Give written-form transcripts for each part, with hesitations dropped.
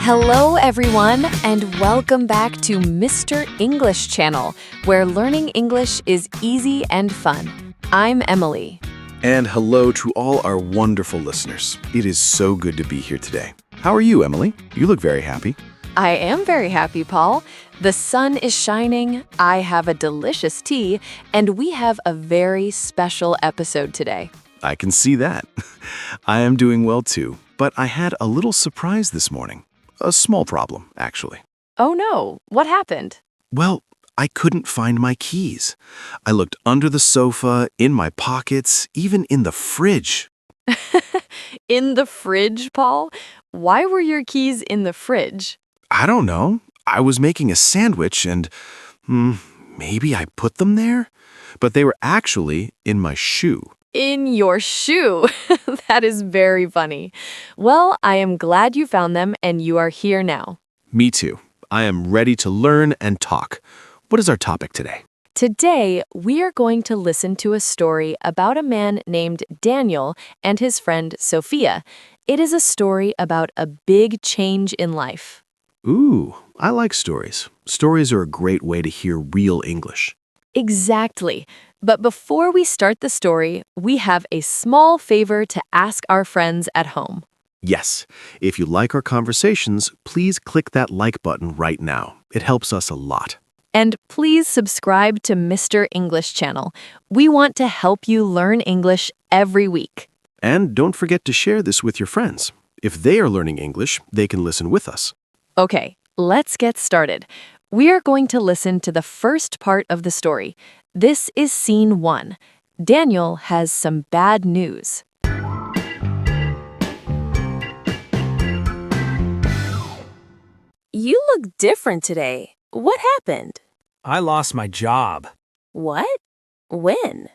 Hello, everyone, and welcome back to Mr. English Channel, where learning English is easy and fun. I'm Emily. And hello to all our wonderful listeners. It is so good to be here today. How are you, Emily? You look very happy. I am very happy, Paul. The sun is shining, I have a delicious tea, and we have a very special episode today. I can see that. I am doing well too, but I had a little surprise this morning. A small problem, actually. Oh no, what happened? Well, I couldn't find my keys. I looked under the sofa, in my pockets, even in the fridge. In the fridge, Paul? Why were your keys in the fridge? I don't know. I was making a sandwich and maybe I put them there? But they were actually in my shoe. In your shoe. That is very funny. Well, I am glad you found them and you are here now. Me too. I am ready to learn and talk. What is our topic today? Today, we are going to listen to a story about a man named Daniel and his friend Sophia. It is a story about a big change in life. Ooh, I like stories. Stories are a great way to hear real English. Exactly. But before we start the story, we have a small favor to ask our friends at home. Yes, if you like our conversations, please click that like button right now. It helps us a lot. And please subscribe to Mr. English Channel. We want to help you learn English every week. And don't forget to share this with your friends. If they are learning English, they can listen with us. Okay, let's get started. We are going to listen to the first part of the story. This is scene 1. Daniel has some bad news. You look different today. What happened? I lost my job. What? When?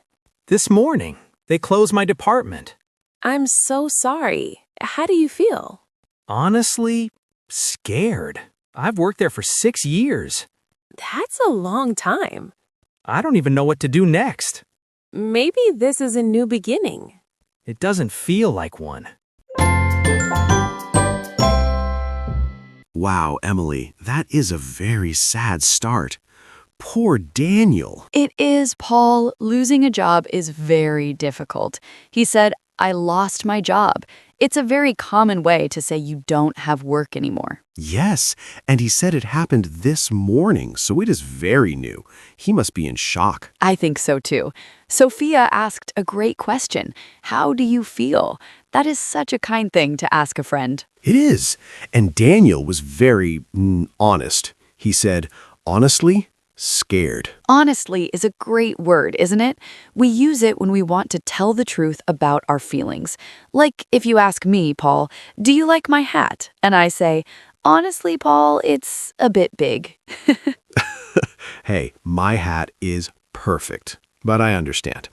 This morning, they closed my department. I'm so sorry. How do you feel? Honestly, scared. I've worked there for 6 years. That's a long time. I don't even know what to do next. Maybe this is a new beginning. It doesn't feel like one. Wow, Emily, that is a very sad start. Poor Daniel. It is, Paul. Losing a job is very difficult. He said, I lost my job. It's a very common way to say you don't have work anymore. Yes, and he said it happened this morning, so it is very new. He must be in shock. I think so too. Sophia asked a great question. How do you feel? That is such a kind thing to ask a friend. It is. And Daniel was very honest. He said, honestly, scared. Honestly is a great word, isn't it? We use it when we want to tell the truth about our feelings. Like if you ask me, Paul, do you like my hat? And I say, honestly, Paul, it's a bit big. Hey, my hat is perfect, but I understand.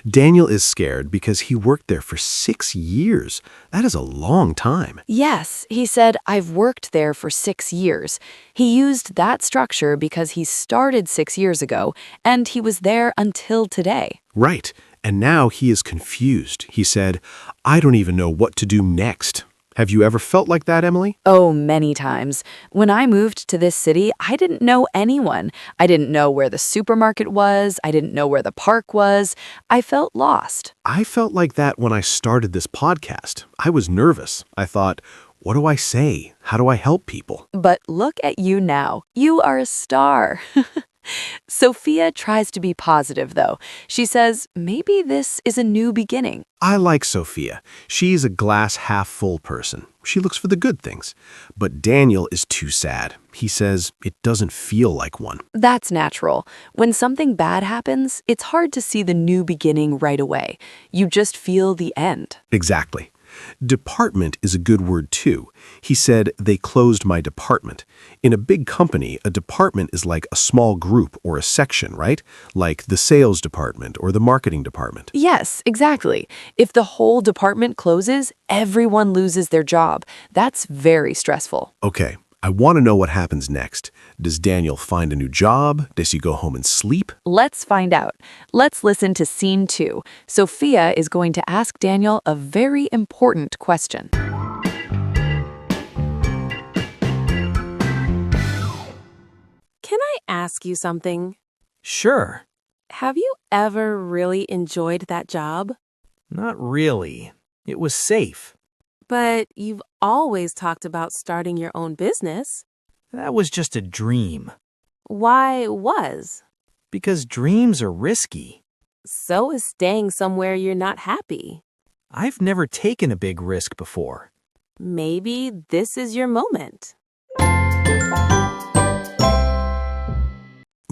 Daniel is scared because he worked there for 6 years. That is a long time. Yes, he said, I've worked there for 6 years. He used that structure because he started 6 years ago, and he was there until today. Right, and now he is confused. He said, I don't even know what to do next. Have you ever felt like that, Emily? Oh, many times. When I moved to this city, I didn't know anyone. I didn't know where the supermarket was. I didn't know where the park was. I felt lost. I felt like that when I started this podcast. I was nervous. I thought, what do I say? How do I help people? But look at you now. You are a star. Sophia tries to be positive, though. She says, maybe this is a new beginning. I like Sophia. She's a glass half full person. She looks for the good things. But Daniel is too sad. He says it doesn't feel like one. That's natural. When something bad happens, it's hard to see the new beginning right away. You just feel the end. Exactly. Department is a good word too. He said they closed my department. In a big company, a department is like a small group or a section, right? Like the sales department or the marketing department. Yes, exactly. If the whole department closes, everyone loses their job. That's very stressful. Okay, I want to know what happens next. Does Daniel find a new job? Does he go home and sleep? Let's find out. Let's listen to scene 2. Sophia is going to ask Daniel a very important question. Can I ask you something? Sure. Have you ever really enjoyed that job? Not really. It was safe. But you've always talked about starting your own business. That was just a dream. Why was? Because dreams are risky. So is staying somewhere you're not happy. I've never taken a big risk before. Maybe this is your moment.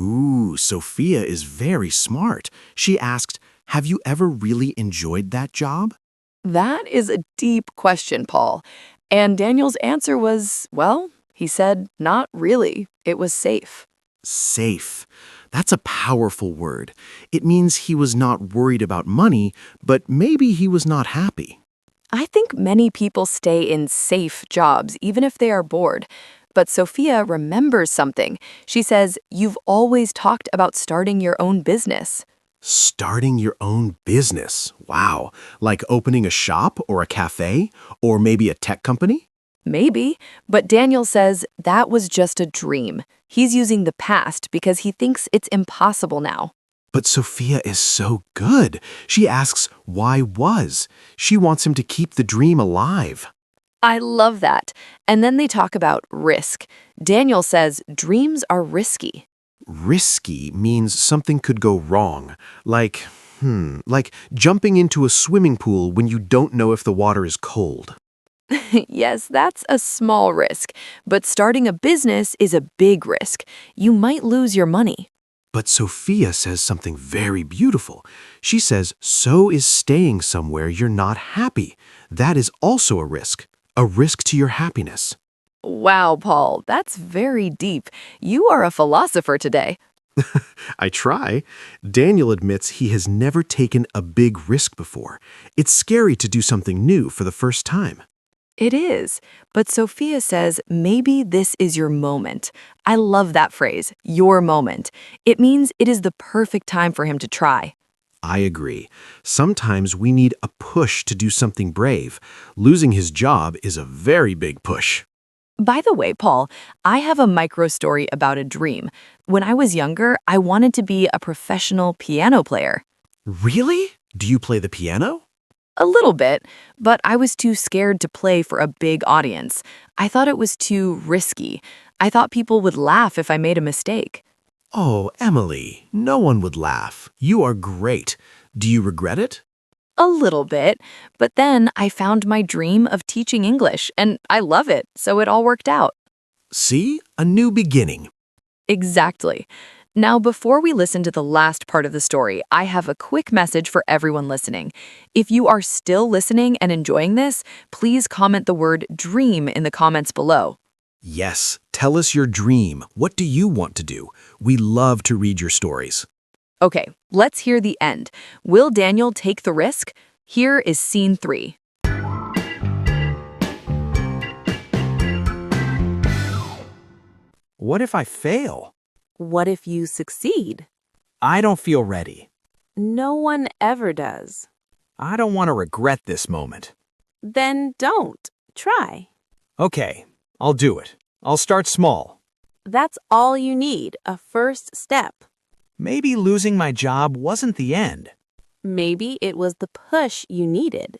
Ooh, Sophia is very smart. She asked, "Have you ever really enjoyed that job?" That is a deep question, Paul. And Daniel's answer was, well, he said, not really. It was safe. Safe. That's a powerful word. It means he was not worried about money, but maybe he was not happy. I think many people stay in safe jobs, even if they are bored. But Sophia remembers something. She says, you've always talked about starting your own business. Starting your own business. Wow. Like opening a shop or a cafe or maybe a tech company? Maybe, but Daniel says that was just a dream. He's using the past because he thinks it's impossible now. But Sophia is so good. She asks, why was? She wants him to keep the dream alive. I love that. And then they talk about risk. Daniel says dreams are risky. Risky means something could go wrong. Like jumping into a swimming pool when you don't know if the water is cold. Yes, that's a small risk. But starting a business is a big risk. You might lose your money. But Sophia says something very beautiful. She says, so is staying somewhere you're not happy. That is also a risk to your happiness. Wow, Paul, that's very deep. You are a philosopher today. I try. Daniel admits he has never taken a big risk before. It's scary to do something new for the first time. It is. But Sophia says maybe this is your moment. I love that phrase, your moment. It means it is the perfect time for him to try. I agree. Sometimes we need a push to do something brave. Losing his job is a very big push. By the way, Paul, I have a micro story about a dream. When I was younger, I wanted to be a professional piano player. Really? Do you play the piano? A little bit, but I was too scared to play for a big audience. I thought it was too risky. I thought people would laugh if I made a mistake. Oh, Emily, no one would laugh. You are great. Do you regret it? A little bit, but then I found my dream of teaching English, and I love it, so it all worked out. See? A new beginning. Exactly. Now, before we listen to the last part of the story, I have a quick message for everyone listening. If you are still listening and enjoying this, please comment the word dream in the comments below. Yes, tell us your dream. What do you want to do? We love to read your stories. Okay, let's hear the end. Will Daniel take the risk? Here is scene 3. What if I fail? What if you succeed? I don't feel ready. No one ever does. I don't want to regret this moment. Then don't. Try. Okay, I'll do it. I'll start small. That's all you need, a first step. Maybe losing my job wasn't the end. Maybe it was the push you needed.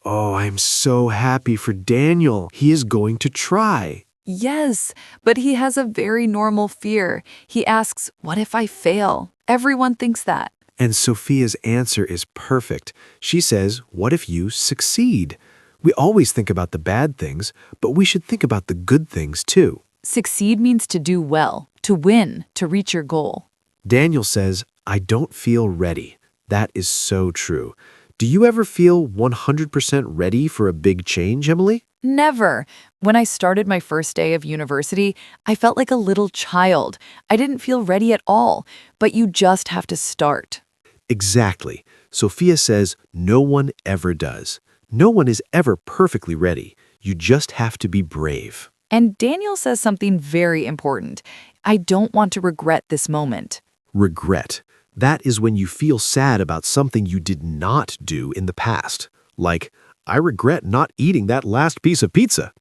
Oh, I'm so happy for Daniel. He is going to try. Yes, but he has a very normal fear. He asks, what if I fail? Everyone thinks that. And Sophia's answer is perfect. She says, what if you succeed? We always think about the bad things, but we should think about the good things too. Succeed means to do well, to win, to reach your goal. Daniel says, I don't feel ready. That is so true. Do you ever feel 100% ready for a big change, Emily? Never. When I started my first day of university, I felt like a little child. I didn't feel ready at all, but you just have to start. Exactly. Sophia says no one ever does. No one is ever perfectly ready. You just have to be brave. And Daniel says something very important. I don't want to regret this moment. Regret. That is when you feel sad about something you did not do in the past. Like, I regret not eating that last piece of pizza.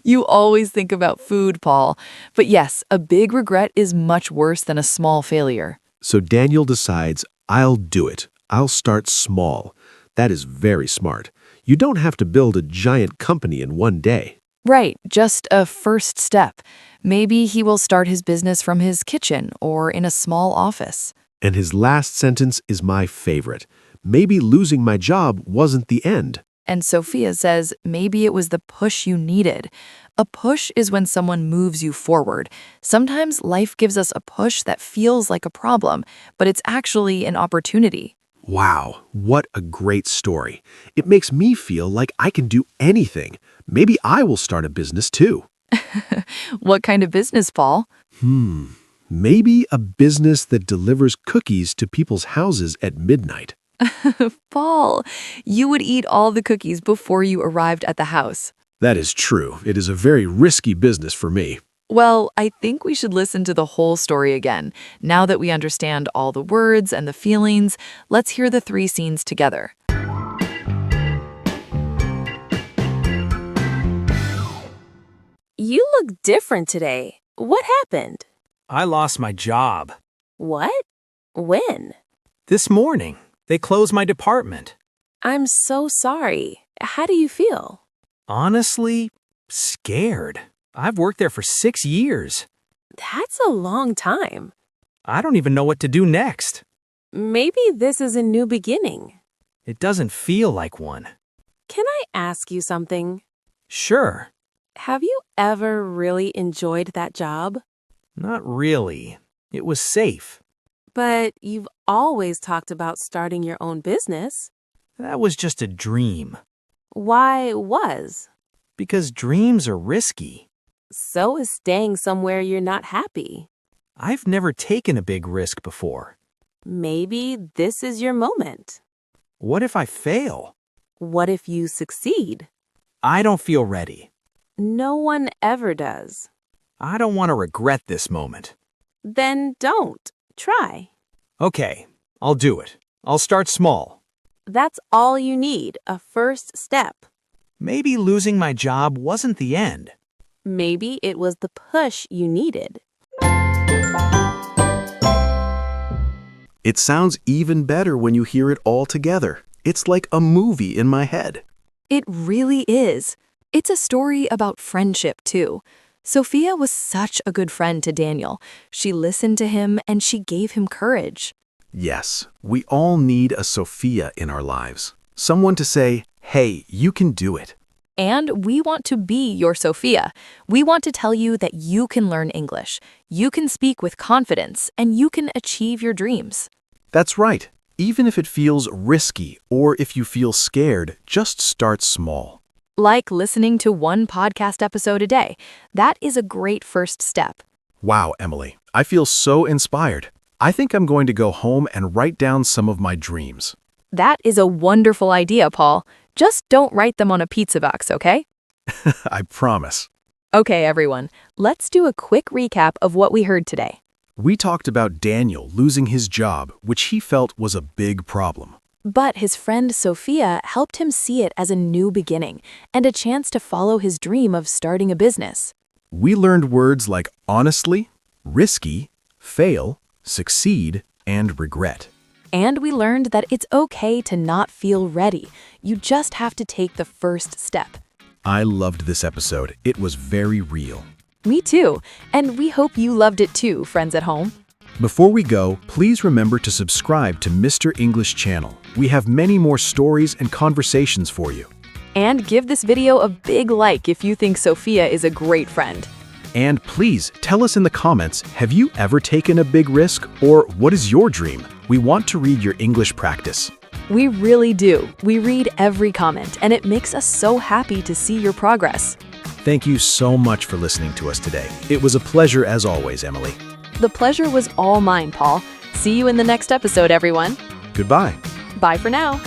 You always think about food, Paul. But yes, a big regret is much worse than a small failure. So Daniel decides, I'll do it. I'll start small. That is very smart. You don't have to build a giant company in one day. Right, just a first step. Maybe he will start his business from his kitchen or in a small office. And his last sentence is my favorite. Maybe losing my job wasn't the end. And Sophia says maybe it was the push you needed. A push is when someone moves you forward. Sometimes life gives us a push that feels like a problem, but it's actually an opportunity. Wow, what a great story. It makes me feel like I can do anything. Maybe I will start a business too. What kind of business, Paul? Maybe a business that delivers cookies to people's houses at midnight. Paul, you would eat all the cookies before you arrived at the house. That is true. It is a very risky business for me. Well, I think we should listen to the whole story again. Now that we understand all the words and the feelings, let's hear the three scenes together. You look different today. What happened? I lost my job. What? When? This morning, they closed my department. I'm so sorry. How do you feel? Honestly, scared. I've worked there for 6 years. That's a long time. I don't even know what to do next. Maybe this is a new beginning. It doesn't feel like one. Can I ask you something? Sure. Have you ever really enjoyed that job? Not really. It was safe. But you've always talked about starting your own business. That was just a dream. Why was? Because dreams are risky. So is staying somewhere you're not happy. I've never taken a big risk before. Maybe this is your moment. What if I fail? What if you succeed? I don't feel ready. No one ever does. I don't want to regret this moment. Then don't. Try. Okay, I'll do it. I'll start small. That's all you need, a first step. Maybe losing my job wasn't the end. Maybe it was the push you needed. It sounds even better when you hear it all together. It's like a movie in my head. It really is. It's a story about friendship, too. Sophia was such a good friend to Daniel. She listened to him and she gave him courage. Yes, we all need a Sophia in our lives. Someone to say, hey, you can do it. And we want to be your Sophia. We want to tell you that you can learn English, you can speak with confidence, and you can achieve your dreams. That's right. Even if it feels risky or if you feel scared, just start small. Like listening to one podcast episode a day. That is a great first step. Wow, Emily, I feel so inspired. I think I'm going to go home and write down some of my dreams. That is a wonderful idea, Paul. Just don't write them on a pizza box, okay? I promise. Okay, everyone, let's do a quick recap of what we heard today. We talked about Daniel losing his job, which he felt was a big problem. But his friend Sophia helped him see it as a new beginning and a chance to follow his dream of starting a business. We learned words like honestly, risky, fail, succeed, and regret. And we learned that it's okay to not feel ready. You just have to take the first step. I loved this episode. It was very real. Me too. And we hope you loved it too, friends at home. Before we go, please remember to subscribe to Mr. English channel. We have many more stories and conversations for you. And give this video a big like if you think Sophia is a great friend. And please tell us in the comments, have you ever taken a big risk, or what is your dream? We want to read your English practice. We really do. We read every comment, and it makes us so happy to see your progress. Thank you so much for listening to us today. It was a pleasure as always, Emily. The pleasure was all mine, Paul. See you in the next episode, everyone. Goodbye. Bye for now.